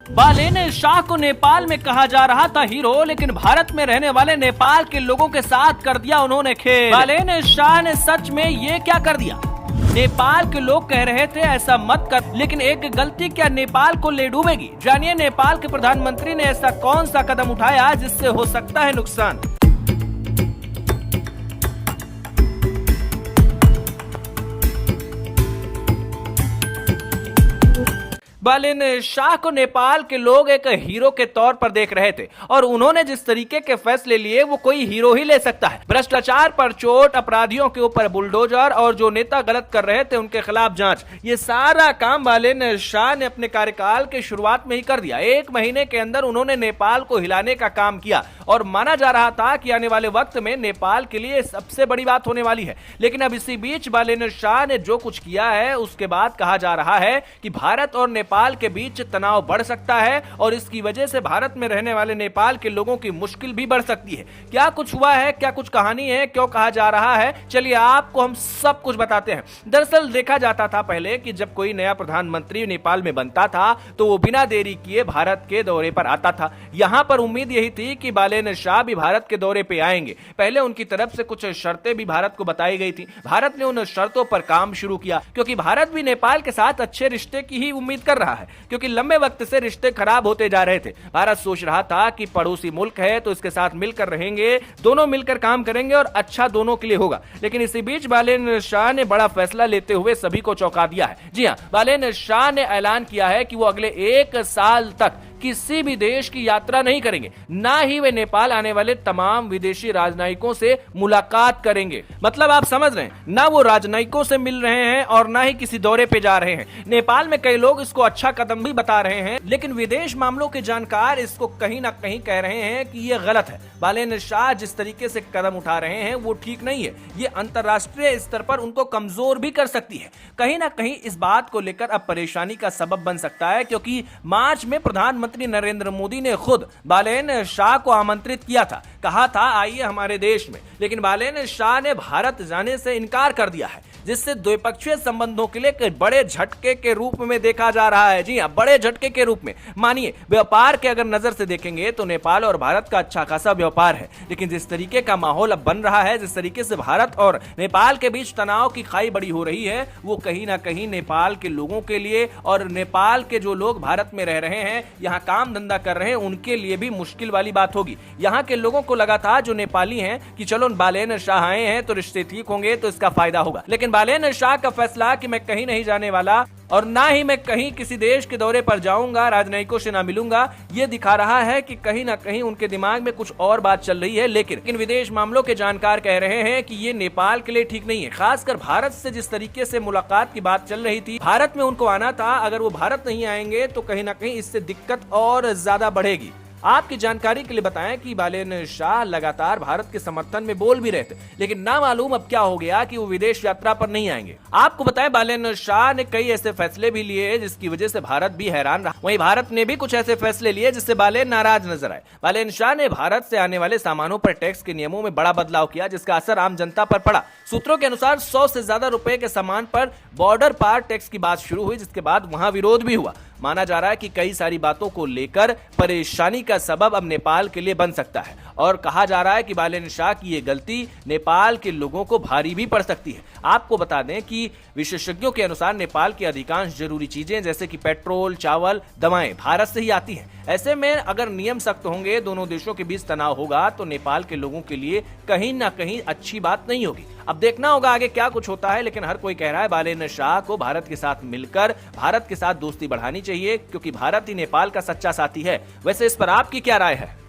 बालेन शाह को नेपाल में कहा जा रहा था हीरो, लेकिन भारत में रहने वाले नेपाल के लोगों के साथ कर दिया उन्होंने खेल। बालेन शाह ने सच में ये क्या कर दिया? नेपाल के लोग कह रहे थे ऐसा मत कर, लेकिन एक गलती क्या नेपाल को ले डूबेगी? जानिए नेपाल के प्रधानमंत्री ने ऐसा कौन सा कदम उठाया जिससे हो सकता है नुकसान। बालेन शाह को नेपाल के लोग एक हीरो के तौर पर देख रहे थे और उन्होंने जिस तरीके के फैसले लिए वो कोई हीरो ही ले सकता है। भ्रष्टाचार पर चोट, अपराधियों के ऊपर बुलडोजर और जो नेता गलत कर रहे थे उनके खिलाफ जांच, ये सारा काम बालेन शाह ने अपने कार्यकाल के शुरुआत में ही कर दिया। 1 महीने के अंदर उन्होंने नेपाल को हिलाने का काम किया और माना जा रहा था कि आने वाले वक्त में नेपाल के लिए सबसे बड़ी बात होने वाली है। लेकिन अब इसी बीच बालेन शाह ने जो कुछ किया है उसके बाद कहा जा रहा है कि भारत और नेपाल के बीच तनाव बढ़ सकता है और इसकी वजह से भारत में रहने वाले नेपाल के लोगों की मुश्किल भी बढ़ सकती है। क्या कुछ हुआ है, क्या कुछ कहानी है, क्यों कहा जा रहा है, चलिए आपको हम सब कुछ बताते हैं। दरअसल देखा जाता था पहले कि जब कोई नया प्रधानमंत्री नेपाल में बनता था तो वो बिना देरी किए भारत के दौरे पर आता था। यहां पर उम्मीद यही थी कि बालेन शाह भी भारत के दौरे पे आएंगे। पहले उनकी तरफ से कुछ शर्तें भी भारत को बताई गई थी। भारत ने उन शर्तों पर काम शुरू किया क्योंकि भारत भी नेपाल के साथ अच्छे रिश्ते की ही उम्मीद कर रहा है, क्योंकि लंबे वक्त से रिश्ते खराब होते जा रहे थे। भारत सोच रहा था कि पड़ोसी मुल्क है तो इसके साथ मिलकर रहेंगे, दोनों मिलकर काम करेंगे और अच्छा दोनों के लिए होगा। लेकिन इसी बीच बालेन शाह ने बड़ा फैसला लेते हुए सभी को चौंका दिया है। जी हां, बालेन शाह ने ऐलान किया है कि वो अगले 1 साल तक किसी भी देश की यात्रा नहीं करेंगे, ना ही वे नेपाल आने वाले तमाम विदेशी राजनयिकों से मुलाकात करेंगे। मतलब आप समझ रहे हैं, ना वो राजनयिकों से मिल रहे हैं और ना ही किसी दौरे पे जा रहे हैं। नेपाल में कई लोग इसको अच्छा कदम भी बता रहे हैं, लेकिन विदेश मामलों के जानकार इसको कहीं ना कहीं कह रहे हैं कि ये गलत है। बालेन शाह जिस तरीके से कदम उठा रहे हैं वो ठीक नहीं है। ये अंतर्राष्ट्रीय स्तर पर उनको कमजोर भी कर सकती है। कहीं ना कहीं इस बात को लेकर अब परेशानी का सबब बन सकता है, क्योंकि मार्च में प्रधानमंत्री नरेंद्र मोदी ने खुद बालेन शाह को आमंत्रित किया था, कहा था आइए हमारे देश में, लेकिन बालेन शाह ने भारत जाने से इनकार कर दिया है, जिससे द्विपक्षीय संबंधों के लिए एक बड़े झटके के रूप में देखा जा रहा है। जी हां, बड़े झटके के रूप में। मानिए व्यापार के अगर नजर से देखेंगे तो नेपाल और भारत का अच्छा खासा व्यापार है, लेकिन जिस तरीके का माहौल अब बन रहा है, जिस तरीके से भारत और नेपाल के बीच तनाव की खाई बड़ी हो रही है, वो कहीं ना कहीं नेपाल के लोगों के लिए और नेपाल के जो लोग भारत में रह रहे हैं, यहाँ काम धंधा कर रहे हैं, उनके लिए भी मुश्किल वाली बात होगी। यहाँ के लोगों को लगा था जो नेपाली हैं कि चलो बालेन शाह आए हैं तो रिश्ते ठीक होंगे तो इसका फायदा होगा। लेकिन बालेन शाह का फैसला कि मैं कहीं नहीं जाने वाला और ना ही मैं कहीं किसी देश के दौरे पर जाऊंगा, राजनयिकों से ना मिलूंगा, ये दिखा रहा है कि कहीं ना कहीं उनके दिमाग में कुछ और बात चल रही है। लेकिन विदेश मामलों के जानकार कह रहे हैं कि ये नेपाल के लिए ठीक नहीं है। खासकर भारत से जिस तरीके से मुलाकात की बात चल रही थी, भारत में उनको आना था, अगर वो भारत नहीं आएंगे तो कहीं ना कहीं इससे दिक्कत और ज्यादा बढ़ेगी। आपकी जानकारी के लिए बताएं कि बालेन शाह लगातार भारत के समर्थन में बोल भी रहे थे, लेकिन ना मालूम अब क्या हो गया कि वो विदेश यात्रा पर नहीं आएंगे। आपको बताएं बालेन शाह ने कई ऐसे फैसले भी लिए जिसकी वजह से भारत भी हैरान रहा। वहीं भारत ने भी कुछ ऐसे फैसले लिए जिससे बालेन नाराज नजर आए। बालेन शाह ने भारत से आने वाले सामानों पर टैक्स के नियमों में बड़ा बदलाव किया, जिसका असर आम जनता पर पड़ा। सूत्रों के अनुसार 100 से ज्यादा रुपए के सामान पर बॉर्डर पार टैक्स की बात शुरू हुई, जिसके बाद वहां विरोध भी हुआ। माना जा रहा है कि कई सारी बातों को लेकर परेशानी का सबब अब नेपाल के लिए बन सकता है और कहा जा रहा है कि बालेन शाह की ये गलती नेपाल के लोगों को भारी भी पड़ सकती है। आपको बता दें कि विशेषज्ञों के अनुसार नेपाल की अधिकांश जरूरी चीजें जैसे कि पेट्रोल, चावल, दवाएं भारत से ही आती हैं। ऐसे में अगर नियम सख्त होंगे, दोनों देशों के बीच तनाव होगा, तो नेपाल के लोगों के लिए कहीं ना कहीं अच्छी बात नहीं होगी। अब देखना होगा आगे क्या कुछ होता है, लेकिन हर कोई कह रहा है बालेन शाह को भारत के साथ मिलकर भारत के साथ दोस्ती बढ़ानी चाहिए, क्योंकि भारत ही नेपाल का सच्चा साथी है। वैसे इस पर आपकी क्या राय है?